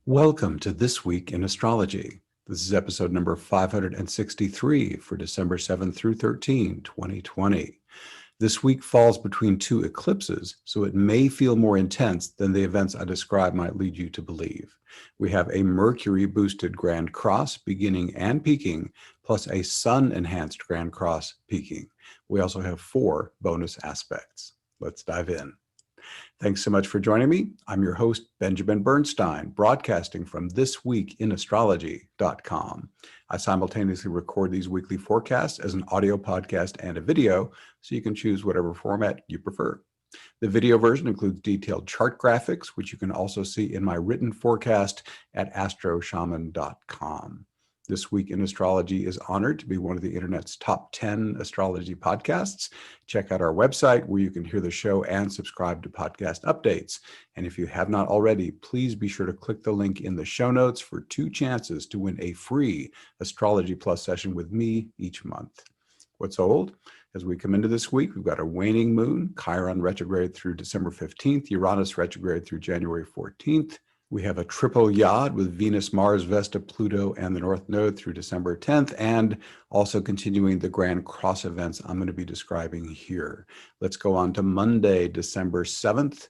Welcome to This Week in Astrology. This is episode number 563 for December 7th through 13, 2020. This week falls between two eclipses, so it may feel more intense than the events I describe might lead you to believe. We have a Mercury-boosted Grand Cross beginning and peaking, plus a Sun-enhanced Grand Cross peaking. We also have 4 bonus aspects. Let's dive in. Thanks so much for joining me. I'm your host, Benjamin Bernstein, broadcasting from thisweekinastrology.com. I simultaneously record these weekly forecasts as an audio podcast and a video, so you can choose whatever format you prefer. The video version includes detailed chart graphics, which you can also see in my written forecast at astroshaman.com. This Week in Astrology is honored to be one of the internet's top 10 astrology podcasts. Check out our website where you can hear the show and subscribe to podcast updates. And if you have not already, please be sure to click the link in the show notes for 2 chances to win a free Astrology Plus session with me each month. What's old? As we come into this week, we've got a waning moon, Chiron retrograde through December 15th, Uranus retrograde through January 14th. We have a triple yod with Venus, Mars, Vesta, Pluto, and the North Node through December 10th, and also continuing the Grand Cross events I'm going to be describing here. Let's go on to Monday, December 7th.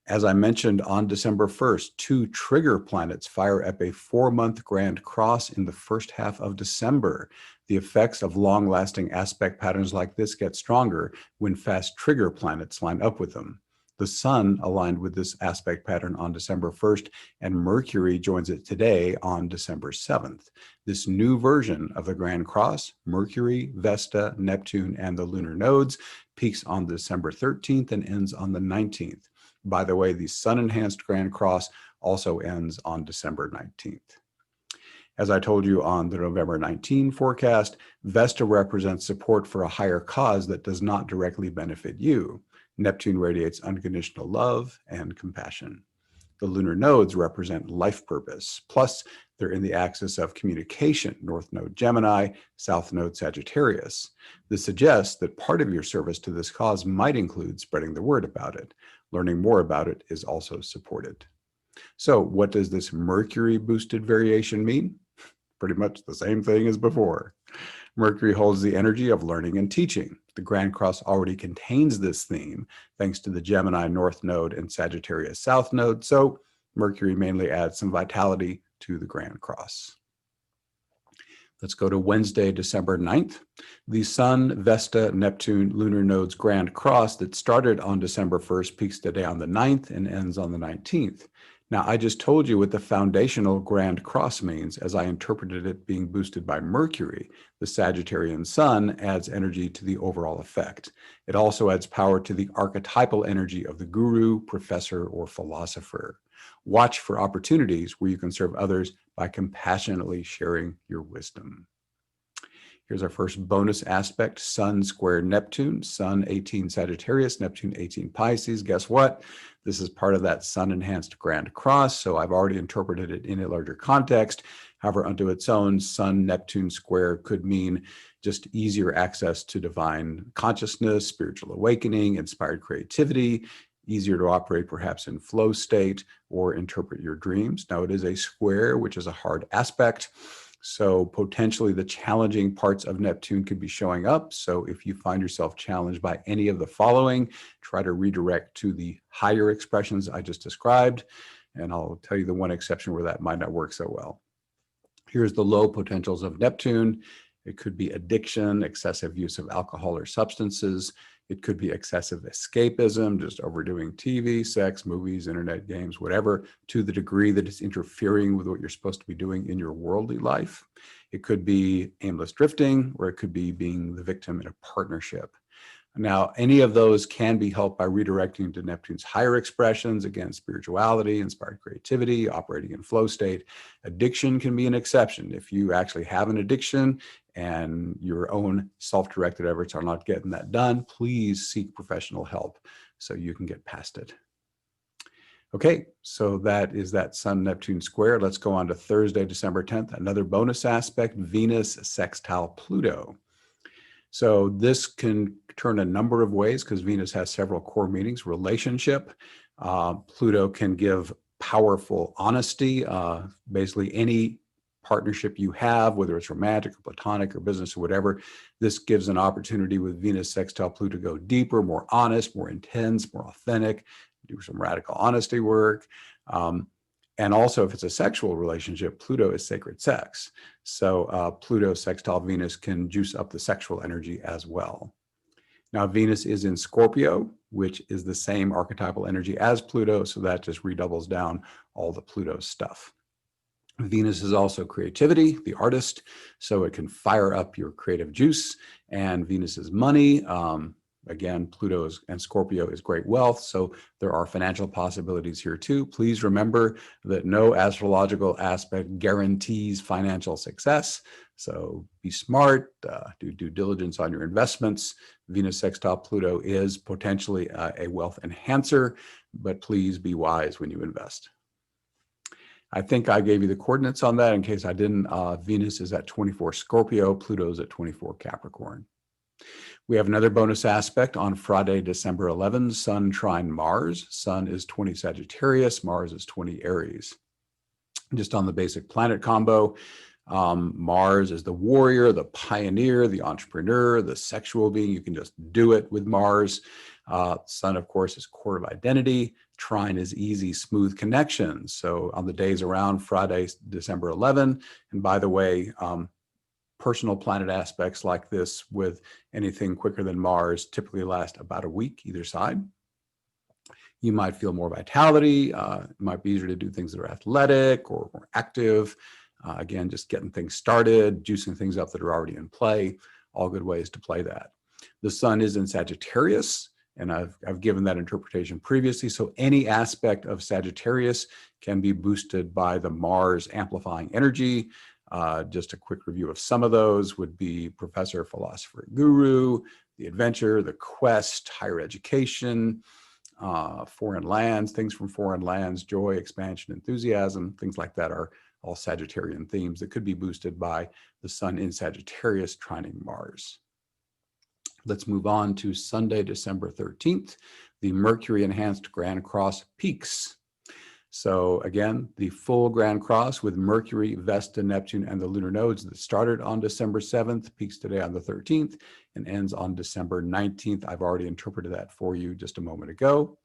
As I mentioned, on December 1st, 2 trigger planets fire up a 4-month Grand Cross in the first half of December. The effects of long-lasting aspect patterns like this get stronger when fast trigger planets line up with them. The Sun aligned with this aspect pattern on December 1st, and Mercury joins it today on December 7th. This new version of the Grand Cross, Mercury, Vesta, Neptune, and the lunar nodes, peaks on December 13th and ends on the 19th. By the way, the Sun-enhanced Grand Cross also ends on December 19th. As I told you on the November 19 forecast, Vesta represents support for a higher cause that does not directly benefit you. Neptune radiates unconditional love and compassion. The lunar nodes represent life purpose, plus they're in the axis of communication, North Node Gemini, South Node Sagittarius. This suggests that part of your service to this cause might include spreading the word about it. Learning more about it is also supported. So what does this Mercury-boosted variation mean? Pretty much the same thing as before. Mercury holds the energy of learning and teaching. The Grand Cross already contains this theme, thanks to the Gemini North Node and Sagittarius South Node, so Mercury mainly adds some vitality to the Grand Cross. Let's go to Wednesday, December 9th. The Sun, Vesta, Neptune, lunar nodes Grand Cross that started on December 1st peaks today on the 9th and ends on the 19th. Now, I just told you what the foundational Grand Cross means as I interpreted it being boosted by Mercury. The Sagittarian Sun adds energy to the overall effect. It also adds power to the archetypal energy of the guru, professor, or philosopher. Watch for opportunities where you can serve others by compassionately sharing your wisdom. Here's our first bonus aspect, Sun square Neptune, Sun 18 Sagittarius, Neptune 18 Pisces. Guess what? This is part of that Sun-enhanced Grand Cross, so I've already interpreted it in a larger context. However, unto its own, Sun-Neptune square could mean just easier access to divine consciousness, spiritual awakening, inspired creativity, easier to operate perhaps in flow state or interpret your dreams. Now, it is a square, which is a hard aspect. So potentially the challenging parts of Neptune could be showing up. So if you find yourself challenged by any of the following, try to redirect to the higher expressions I just described. And I'll tell you the one exception where that might not work so well. Here's the low potentials of Neptune. It could be addiction, excessive use of alcohol or substances. It could be excessive escapism, just overdoing TV, sex, movies, internet games, whatever, to the degree that it's interfering with what you're supposed to be doing in your worldly life. It could be aimless drifting, or it could be being the victim in a partnership. Now, any of those can be helped by redirecting to Neptune's higher expressions, again, spirituality, inspired creativity, operating in flow state. Addiction can be an exception. If you actually have an addiction and your own self-directed efforts are not getting that done, please seek professional help so you can get past it. Okay, so that is that Sun-Neptune square. Let's go on to Thursday, December 10th. Another bonus aspect, Venus sextile Pluto. So this can turn a number of ways because Venus has several core meanings. Relationship, Pluto can give powerful honesty. Basically, any partnership you have, whether it's romantic or platonic or business or whatever, this gives an opportunity with Venus sextile Pluto to go deeper, more honest, more intense, more authentic, do some radical honesty work. And also, if it's a sexual relationship, Pluto is sacred sex. So Pluto sextile Venus can juice up the sexual energy as well. Now, Venus is in Scorpio, which is the same archetypal energy as Pluto, so that just redoubles down all the Pluto stuff. Venus is also creativity, the artist, so it can fire up your creative juice. And Venus is money. Again, Pluto and Scorpio is great wealth, so there are financial possibilities here too. Please remember that no astrological aspect guarantees financial success. So be smart, do due diligence on your investments. Venus sextile Pluto is potentially a wealth enhancer, but please be wise when you invest. I think I gave you the coordinates on that in case I didn't. Venus is at 24 Scorpio, Pluto is at 24 Capricorn. We have another bonus aspect on Friday, December 11, Sun trine Mars. Sun is 20 Sagittarius, Mars is 20 Aries. Just on the basic planet combo, Mars is the warrior, the pioneer, the entrepreneur, the sexual being. You can just do it with Mars. Sun, of course, is core of identity. Trine is easy, smooth connections. So on the days around Friday, December 11, and by the way, personal planet aspects like this with anything quicker than Mars typically last about a week either side. You might feel more vitality. It might be easier to do things that are athletic or more active. Again, just getting things started, juicing things up that are already in play, all good ways to play that. The Sun is in Sagittarius, and I've given that interpretation previously. So any aspect of Sagittarius can be boosted by the Mars amplifying energy. Just a quick review of some of those would be professor, philosopher, guru, the adventure, the quest, higher education, foreign lands, things from foreign lands, joy, expansion, enthusiasm, things like that are all Sagittarian themes that could be boosted by the Sun in Sagittarius trining Mars. Let's move on to Sunday, December 13th, the Mercury enhanced Grand Cross peaks. So again, the full Grand Cross with Mercury, Vesta, Neptune, and the lunar nodes that started on December 7th, peaks today on the 13th, and ends on December 19th. I've already interpreted that for you just a moment ago.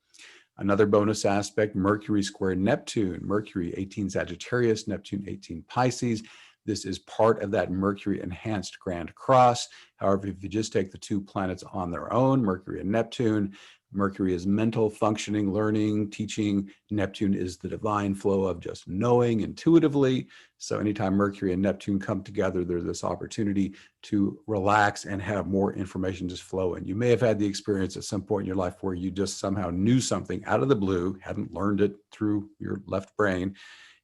Another bonus aspect, Mercury square Neptune. Mercury 18 Sagittarius, Neptune 18 Pisces. This is part of that Mercury enhanced Grand Cross. However, if you just take the two planets on their own, Mercury and Neptune, Mercury is mental, functioning, learning, teaching. Neptune is the divine flow of just knowing intuitively. So anytime Mercury and Neptune come together, there's this opportunity to relax and have more information just flow in. You may have had the experience at some point in your life where you just somehow knew something out of the blue, hadn't learned it through your left brain.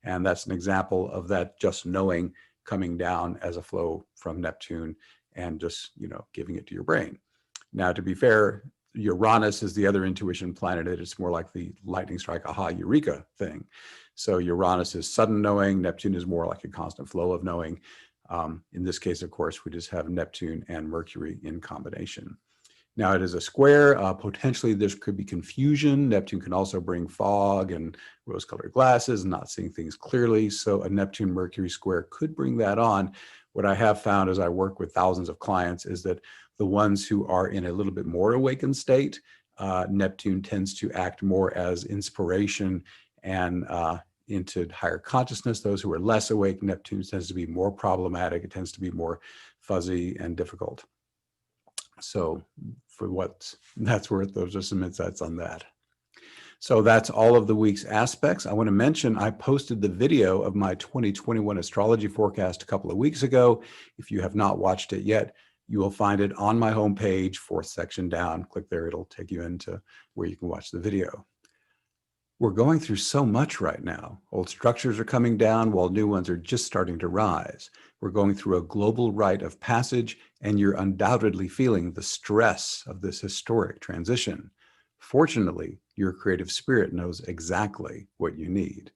And that's an example of that just knowing coming down as a flow from Neptune and just, giving it to your brain. Now, to be fair, Uranus is the other intuition planet. It's more like the lightning strike, aha, eureka thing. So Uranus is sudden knowing. Neptune is more like a constant flow of knowing. In this case, of course, we just have Neptune and Mercury in combination. Now it is a square. Potentially there could be confusion. Neptune can also bring fog and rose-colored glasses and not seeing things clearly. So a Neptune-Mercury square could bring that on. What I have found as I work with thousands of clients is that the ones who are in a little bit more awakened state, Neptune tends to act more as inspiration and into higher consciousness. Those who are less awake, Neptune tends to be more problematic. It tends to be more fuzzy and difficult. So for what that's worth, those are some insights on that. So that's all of the week's aspects. I want to mention I posted the video of my 2021 astrology forecast a couple of weeks ago. If you have not watched it yet, you will find it on my homepage, fourth section down. Click there, it'll take you into where you can watch the video. We're going through so much right now. Old structures are coming down while new ones are just starting to rise. We're going through a global rite of passage, and you're undoubtedly feeling the stress of this historic transition. Fortunately, your creative spirit knows exactly what you need.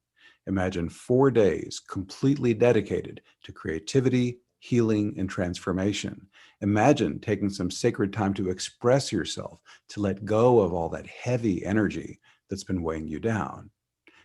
Imagine 4 days completely dedicated to creativity, healing, and transformation. Imagine taking some sacred time to express yourself, to let go of all that heavy energy that's been weighing you down.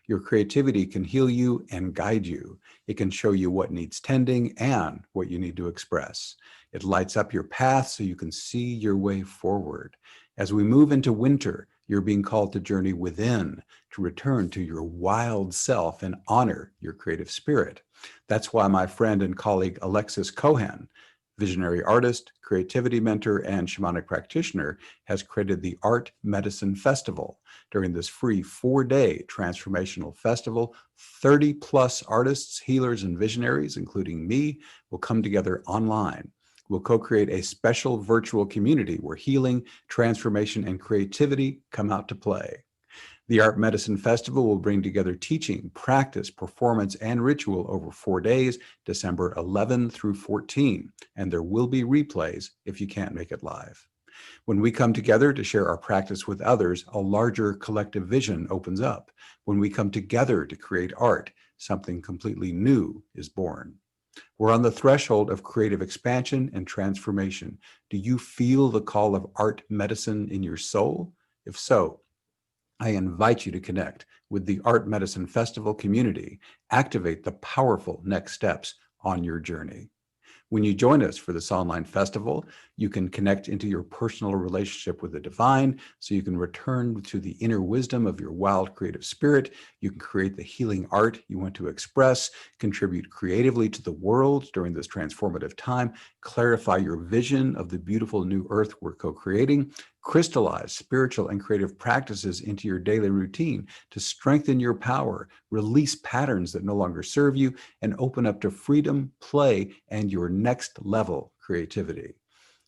Your creativity can heal you and guide you. It can show you what needs tending and what you need to express. It lights up your path so you can see your way forward. As we move into winter, you're being called to journey within, to return to your wild self and honor your creative spirit. That's why my friend and colleague Alexis Cohen, visionary artist, creativity mentor, and shamanic practitioner, has created the Art Medicine Festival. During this free 4-day transformational festival, 30 plus artists, healers, and visionaries, including me, will come together online. We'll co-create a special virtual community where healing, transformation, and creativity come out to play. The Art Medicine Festival will bring together teaching, practice, performance, and ritual over 4 days, December 11 through 14, and there will be replays if you can't make it live. When we come together to share our practice with others, a larger collective vision opens up. When we come together to create art, something completely new is born. We're on the threshold of creative expansion and transformation. Do you feel the call of art medicine in your soul? If so, I invite you to connect with the Art Medicine Festival community. Activate the powerful next steps on your journey. When you join us for this online festival, you can connect into your personal relationship with the divine, so you can return to the inner wisdom of your wild creative spirit. You can create the healing art you want to express, contribute creatively to the world during this transformative time, clarify your vision of the beautiful new earth we're co-creating, crystallize spiritual and creative practices into your daily routine to strengthen your power, release patterns that no longer serve you, and open up to freedom, play, and your next level creativity.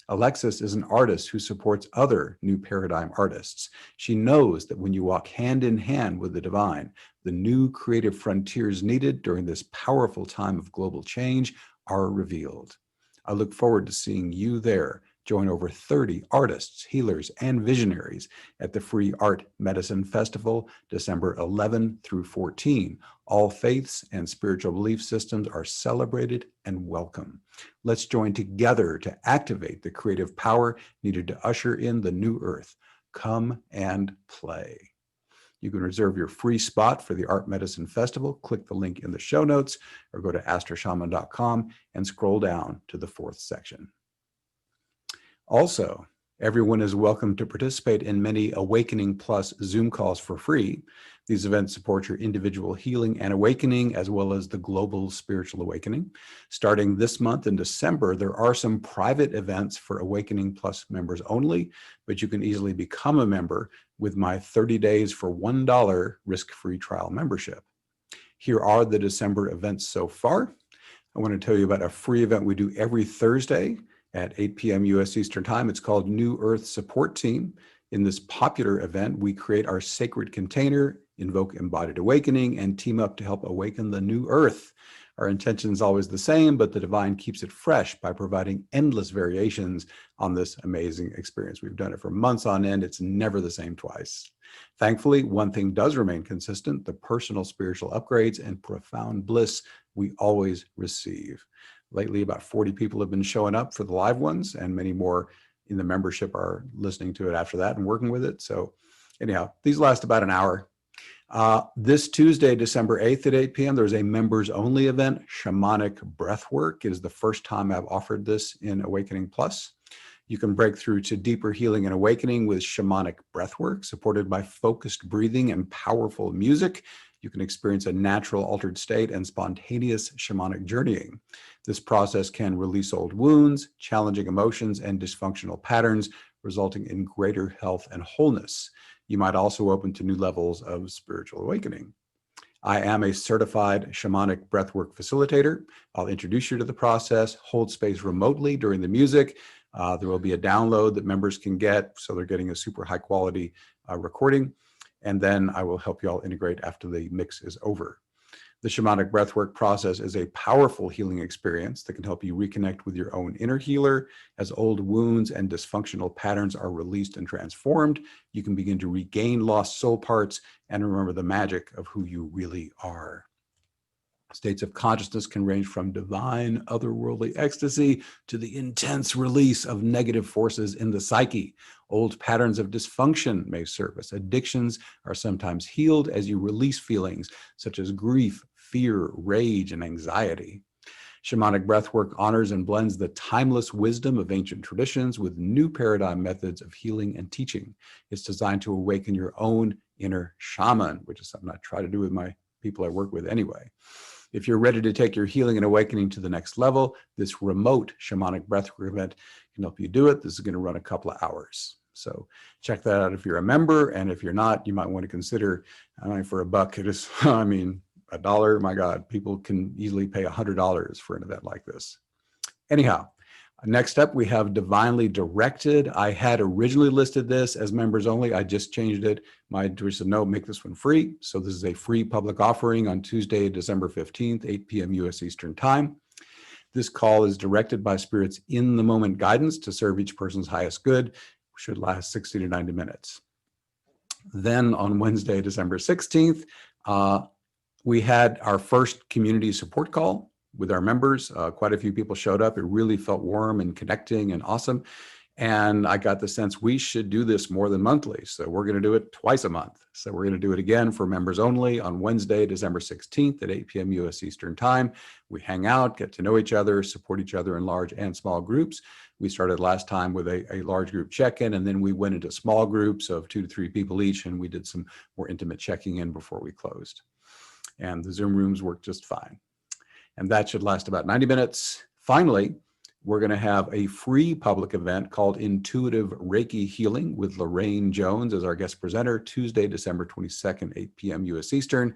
Alexis is an artist who supports other new paradigm artists. She knows that when you walk hand in hand with the divine, the new creative frontiers needed during this powerful time of global change are revealed. I look forward to seeing you there. Join over 30 artists, healers, and visionaries at the free Art Medicine Festival, December 11 through 14. All faiths and spiritual belief systems are celebrated and welcome. Let's join together to activate the creative power needed to usher in the new earth. Come and play. You can reserve your free spot for the Art Medicine Festival. Click the link in the show notes or go to astroshaman.com and scroll down to the 4th section. Also, everyone is welcome to participate in many Awakening Plus Zoom calls for free. These events support your individual healing and awakening, as well as the global spiritual awakening. Starting this month in December, there are some private events for Awakening Plus members only, but you can easily become a member with my 30 days for $1 risk-free trial membership. Here are the December events so far. I want to tell you about a free event we do every Thursday at 8 p.m. U.S. Eastern Time. It's called New Earth Support Team. In this popular event, we create our sacred container, invoke embodied awakening, and team up to help awaken the new earth. Our intention is always the same, but the divine keeps it fresh by providing endless variations on this amazing experience. We've done it for months on end. It's never the same twice. Thankfully, one thing does remain consistent: the personal spiritual upgrades and profound bliss we always receive. Lately, about 40 people have been showing up for the live ones, and many more in the membership are listening to it after that and working with it. So anyhow, these last about an hour. This Tuesday, December 8th at 8 p.m., there's a members only event, Shamanic Breathwork. It is the first time I've offered this in Awakening Plus. You can break through to deeper healing and awakening with shamanic breathwork, supported by focused breathing and powerful music. You can experience a natural altered state and spontaneous shamanic journeying. This process can release old wounds, challenging emotions, and dysfunctional patterns, resulting in greater health and wholeness. You might also open to new levels of spiritual awakening. I am a certified shamanic breathwork facilitator. I'll introduce you to the process, hold space remotely during the music. There will be a download that members can get, so they're getting a super high quality recording. And then I will help you all integrate after the mix is over. The shamanic breathwork process is a powerful healing experience that can help you reconnect with your own inner healer. As old wounds and dysfunctional patterns are released and transformed, you can begin to regain lost soul parts and remember the magic of who you really are. States of consciousness can range from divine, otherworldly ecstasy to the intense release of negative forces in the psyche. Old patterns of dysfunction may surface. Addictions are sometimes healed as you release feelings such as grief, fear, rage, and anxiety. Shamanic breathwork honors and blends the timeless wisdom of ancient traditions with new paradigm methods of healing and teaching. It's designed to awaken your own inner shaman, which is something I try to do with my people I work with anyway. If you're ready to take your healing and awakening to the next level, this remote shamanic breathwork event can help you do it. This is going to run a couple of hours. So check that out if you're a member. And if you're not, you might want to consider, I mean, for $1, it is, I mean, $1, my God, people can easily pay $100 for an event like this. Anyhow, next up, we have Divinely Directed. I had originally listed this as members only. I just changed it. My editor said, no, make this one free. So this is a free public offering on Tuesday, December 15th, 8 p.m. U.S. Eastern Time. This call is directed by Spirit's in-the-moment guidance to serve each person's highest good. Should last 60 to 90 minutes. Then on Wednesday, December 16th, we had our first community support call with our members. Quite a few people showed up. It really felt warm and connecting and awesome. And I got the sense we should do this more than monthly. So we're going to do it twice a month. So we're going to do it again for members only on Wednesday, December 16th at 8 p.m. U.S. Eastern Time. We hang out, get to know each other, support each other in large and small groups. We started last time with a large group check-in, and then we went into small groups of 2 to 3 people each, and we did some more intimate checking in before we closed. And the Zoom rooms work just fine. And that should last about 90 minutes. Finally, we're going to have a free public event called Intuitive Reiki Healing with Lorraine Jones as our guest presenter, Tuesday, December 22nd, 8 p.m. U.S. Eastern.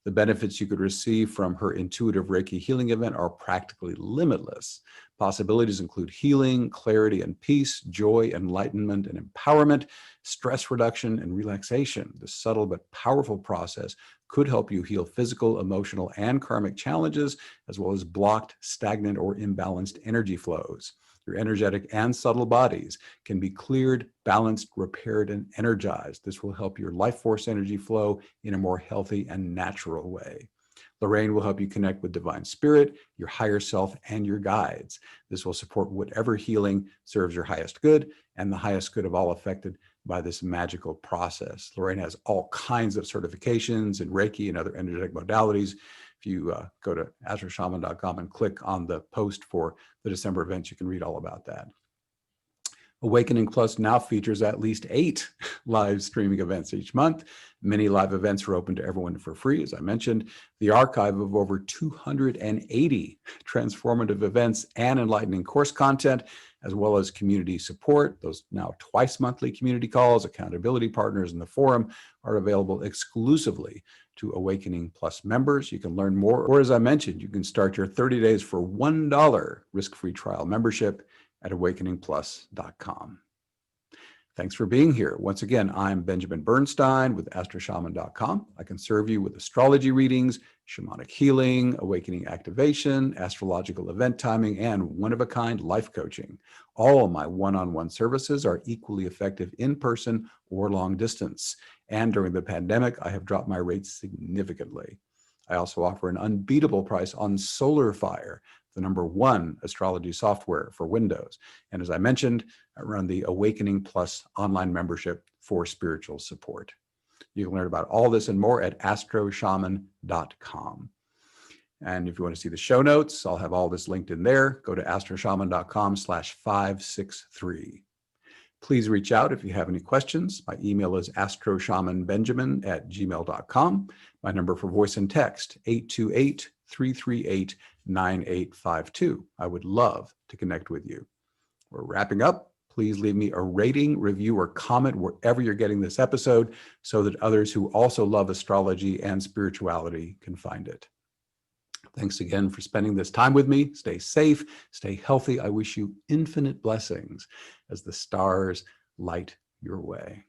The benefits you could receive from her Intuitive Reiki Healing event are practically limitless. Possibilities include healing, clarity and peace, joy, enlightenment and empowerment, stress reduction and relaxation. This subtle but powerful process could help you heal physical, emotional, and karmic challenges, as well as blocked, stagnant, or imbalanced energy flows. Your energetic and subtle bodies can be cleared, balanced, repaired, and energized. This will help your life force energy flow in a more healthy and natural way. Lorraine will help you connect with divine spirit, your higher self, and your guides. This will support whatever healing serves your highest good and the highest good of all affected by this magical process. Lorraine has all kinds of certifications in Reiki and other energetic modalities. If you go to astroshaman.com and click on the post for the December events, you can read all about that. Awakening Plus now features at least 8 live streaming events each month. Many live events are open to everyone for free, as I mentioned. The archive of over 280 transformative events and enlightening course content, as well as community support. Those now twice monthly community calls, accountability partners, and the forum are available exclusively to Awakening Plus members. You can learn more, or as I mentioned, you can start your 30 days for $1 risk-free trial membership at awakeningplus.com. Thanks for being here. Once again, I'm Benjamin Bernstein with astroshaman.com. I can serve you with astrology readings, shamanic healing, awakening activation, astrological event timing, and one-of-a-kind life coaching. All of my one-on-one services are equally effective in person or long distance. And during the pandemic, I have dropped my rates significantly. I also offer an unbeatable price on SolarFire, the #1 astrology software for Windows. And as I mentioned, I run the Awakening Plus online membership for spiritual support. You can learn about all this and more at astroshaman.com. And if you want to see the show notes, I'll have all this linked in there. Go to astroshaman.com/563. Please reach out if you have any questions. My email is astroshamanbenjamin@gmail.com. My number for voice and text, 828-338-9852. I would love to connect with you. We're wrapping up. Please leave me a rating, review, or comment wherever you're getting this episode so that others who also love astrology and spirituality can find it. Thanks again for spending this time with me. Stay safe, stay healthy. I wish you infinite blessings as the stars light your way.